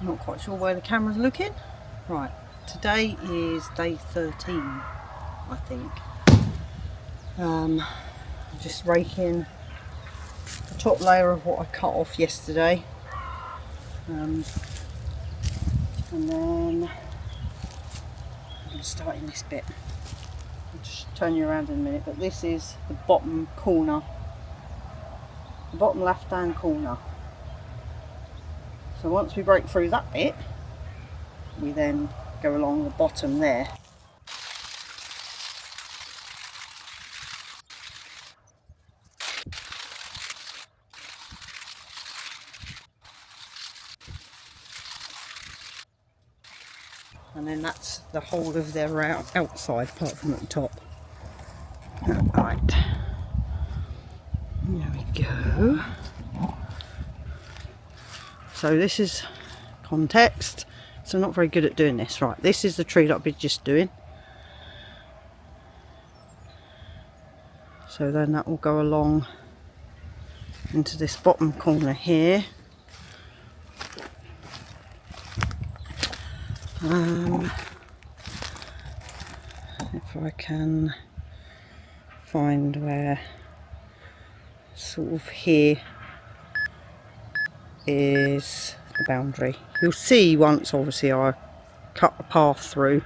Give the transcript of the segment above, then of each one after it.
I'm not quite sure where the camera's looking. Right, today is day 13, I think. I'm just raking the top layer of what I cut off yesterday. And then I'm going to start in this bit. I'll just turn you around in a minute, but this is the bottom corner, the bottom left hand corner. So once we break through that bit, we then go along the bottom there. And then that's the whole of their outside, apart from at the top. Right, there we go. So this is context. So I'm not very good at doing this. Right, this is the tree that I've been just doing. So then that will go along into this bottom corner here. If I can find where, sort of here is the boundary. You'll see once obviously I cut a path through.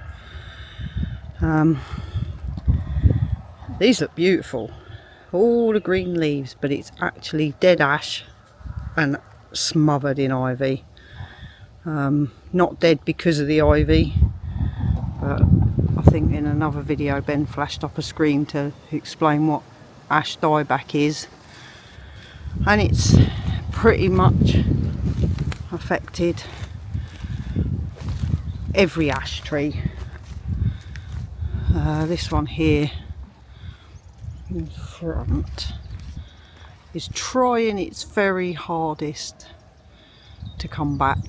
These look beautiful, all the green leaves, but it's actually dead ash and smothered in ivy. Not dead because of the ivy, but I think in another video Ben flashed up a screen to explain what ash dieback is, and it's pretty much affected every ash tree. This one here in front is trying its very hardest to come back.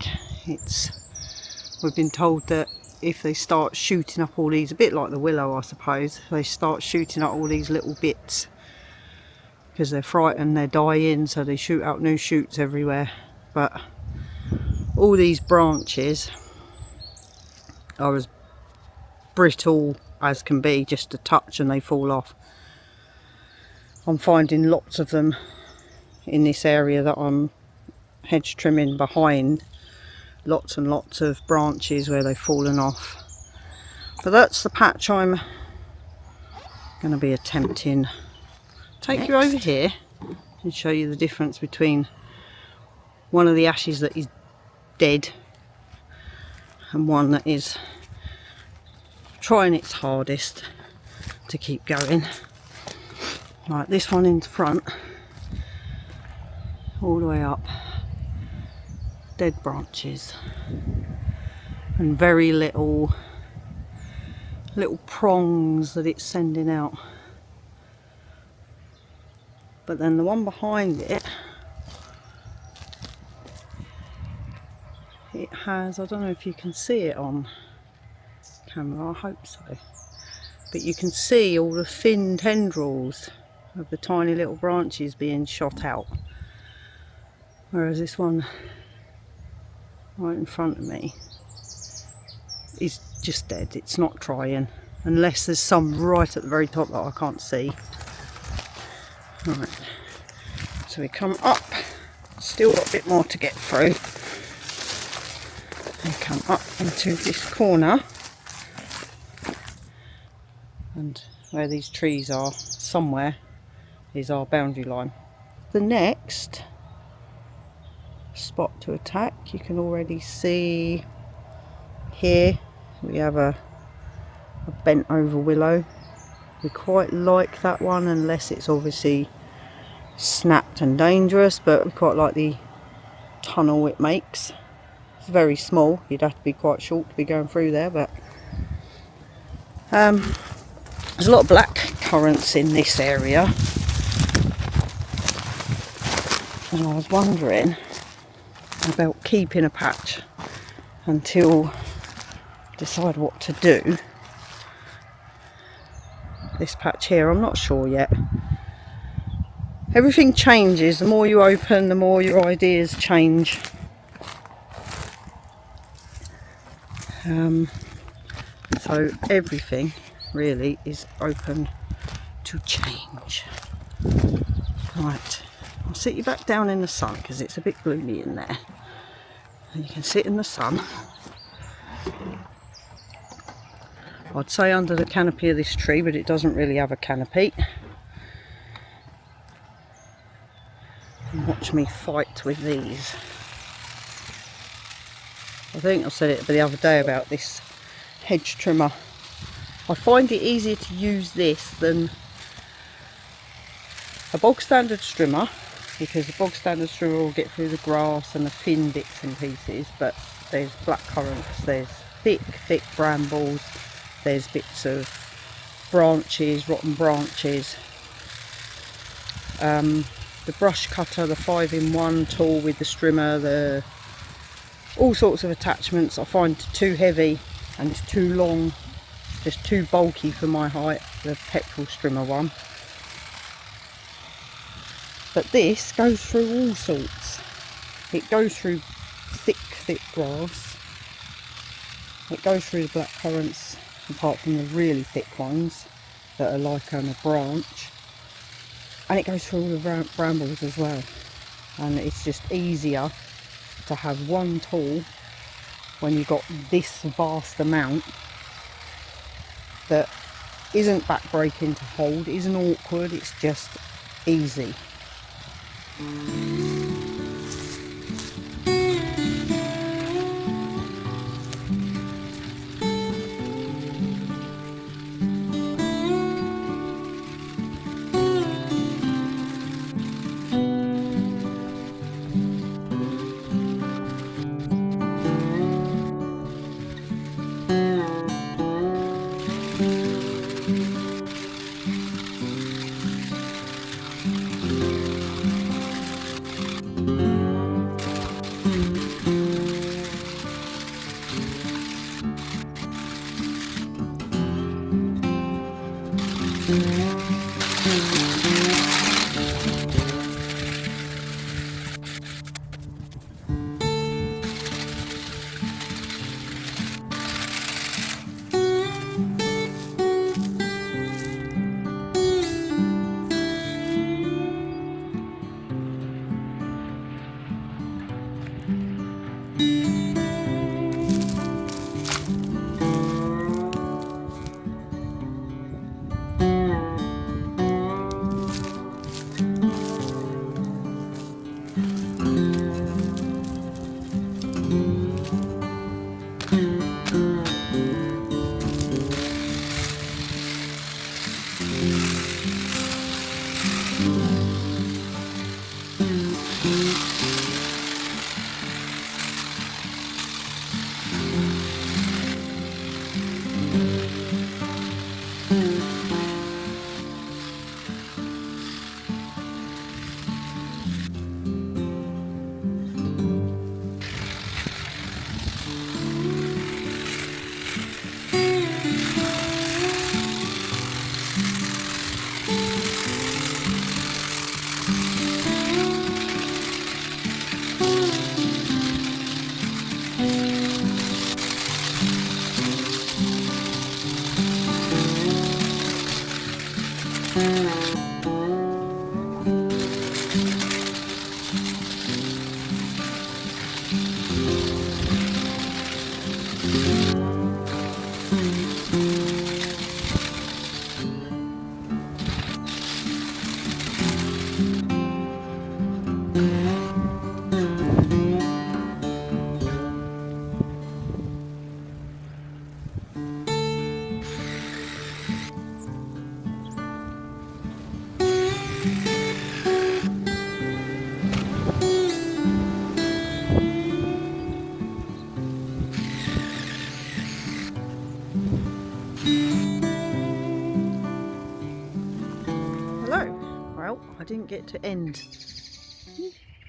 We've been told that if they start shooting up all these, a bit like the willow I suppose, they start shooting up all these little bits because they're frightened, they're dying, so they shoot out new shoots everywhere. But all these branches are as brittle as can be, just a touch and they fall off. I'm finding lots of them in this area that I'm hedge trimming behind, lots and lots of branches where they've fallen off. But that's the patch I'm going to be attempting. Take you over here and show you the difference between one of the ashes that is dead and one that is trying its hardest to keep going. Right, this one in front, all the way up, dead branches and very little prongs that it's sending out. But then the one behind it, it has, I don't know if you can see it on camera, I hope so, but you can see all the thin tendrils of the tiny little branches being shot out, whereas this one right in front of me is just dead. It's not trying, unless there's some right at the very top that I can't see. Right, so we come up, still got a bit more to get through. We come up into this corner, and where these trees are, somewhere, is our boundary line. The next spot to attack, you can already see here we have a bent over willow. We quite like that one, unless it's obviously snapped and dangerous, but we quite like the tunnel it makes. It's very small, you'd have to be quite short to be going through there, but there's a lot of black currants in this area, and I was wondering about keeping a patch until I decide what to do. This patch here, I'm not sure yet. Everything changes, the more you open, the more your ideas change. So everything really is open to change. Right, I'll sit you back down in the sun because it's a bit gloomy in there. And you can sit in the sun. I'd say under the canopy of this tree, but it doesn't really have a canopy. And watch me fight with these. I think I said it the other day about this hedge trimmer. I find it easier to use this than a bog standard trimmer, because the bog standard trimmer will get through the grass and the thin bits and pieces, but there's blackcurrants, there's thick brambles, there's bits of branches, rotten branches. The brush cutter, the 5-in-1 tool with the strimmer, all sorts of attachments I find too heavy and too long, just too bulky for my height, the petrol strimmer one. But this goes through all sorts. It goes through thick grass. It goes through the blackcurrants, apart from the really thick ones that are like on a branch. And it goes through all the brambles as well. And it's just easier to have one tool when you've got this vast amount that isn't backbreaking to hold, isn't awkward, it's just easy. I didn't get to end,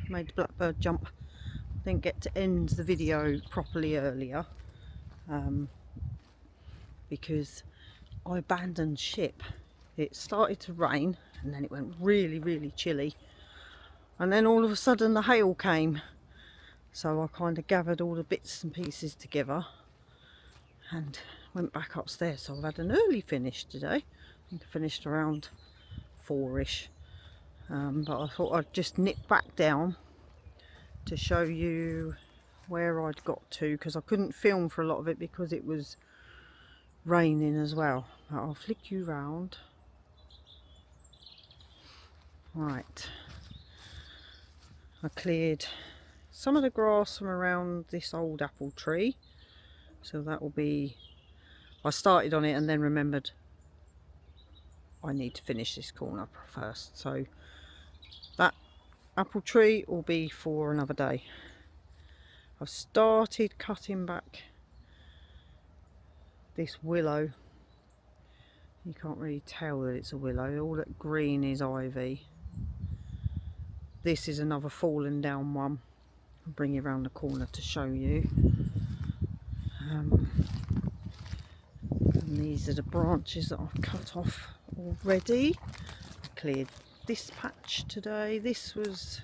made the blackbird jump. I didn't get to end the video properly earlier because I abandoned ship. It started to rain and then it went really chilly, and then all of a sudden the hail came, so I kind of gathered all the bits and pieces together and went back upstairs. So I've had an early finish today. I think I finished around 4ish, but I thought I'd just nip back down to show you where I'd got to, because I couldn't film for a lot of it because it was raining as well. But I'll flick you round. Right, I cleared some of the grass from around this old apple tree, so that will be, I started on it and then remembered I need to finish this corner first, so that apple tree will be for another day. I've started cutting back this willow. You can't really tell that it's a willow, all that green is ivy. This is another fallen down one. I'll bring you around the corner to show you. And these are the branches that I've cut off already. I cleared this patch today. This was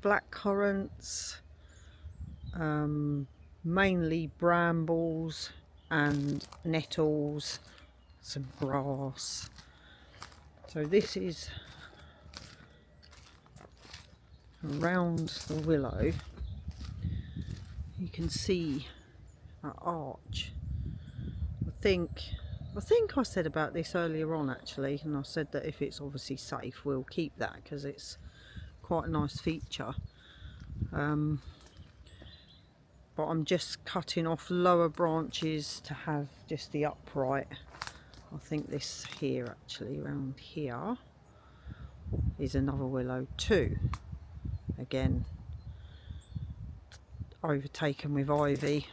black currants, mainly brambles and nettles, some grass. So this is around the willow. You can see that arch. I think I said about this earlier on actually, and I said that if it's obviously safe we'll keep that because it's quite a nice feature. But I'm just cutting off lower branches to have just the upright. I think this here actually, around here, is another willow too. Again, overtaken with ivy.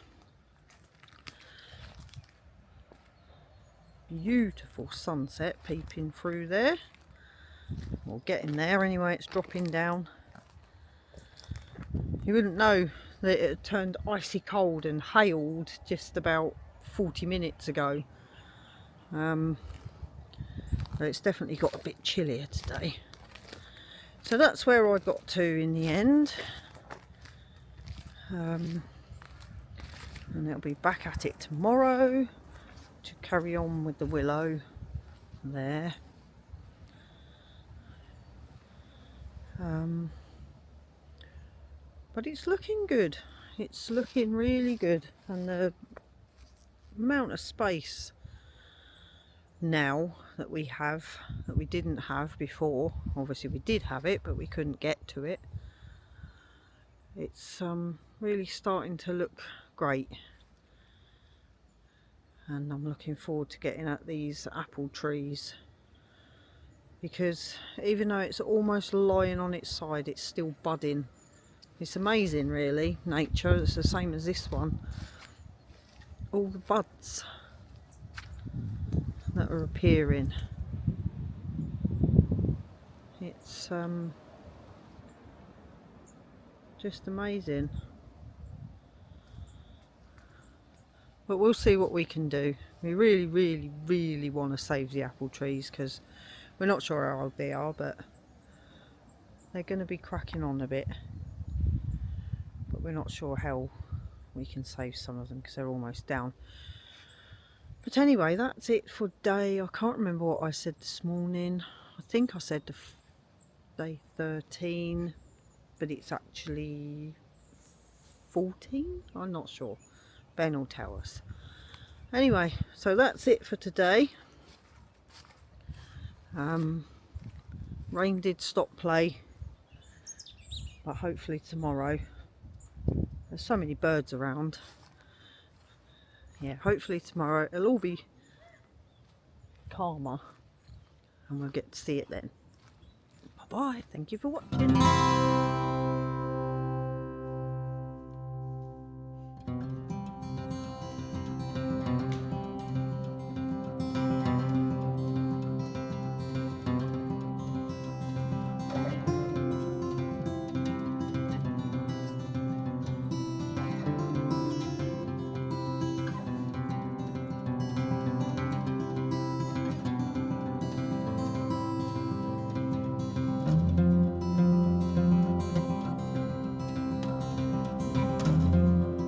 Beautiful sunset peeping through there. Well, getting there anyway, it's dropping down. You wouldn't know that it had turned icy cold and hailed just about 40 minutes ago. But it's definitely got a bit chillier today. So that's where I got to in the end. And I'll be back at it tomorrow to carry on with the willow there. But it's looking good. It's looking really good, and the amount of space now that we have that we didn't have before, obviously we did have it but we couldn't get to it, it's really starting to look great, and I'm looking forward to getting at these apple trees, because even though it's almost lying on its side, it's still budding. It's amazing really, nature. It's the same as this one. All the buds that are appearing. It's just amazing. But we'll see what we can do. We really want to save the apple trees because we're not sure how old they are, but they're going to be cracking on a bit. But we're not sure how we can save some of them because they're almost down. But anyway, that's it for day, I can't remember what I said this morning. I think I said day 13, but it's actually 14? I'm not sure. Ben will tell us. Anyway, so that's it for today. Rain did stop play, but hopefully tomorrow. There's so many birds around. Yeah, hopefully tomorrow it'll all be calmer and we'll get to see it then. Bye bye, thank you for watching.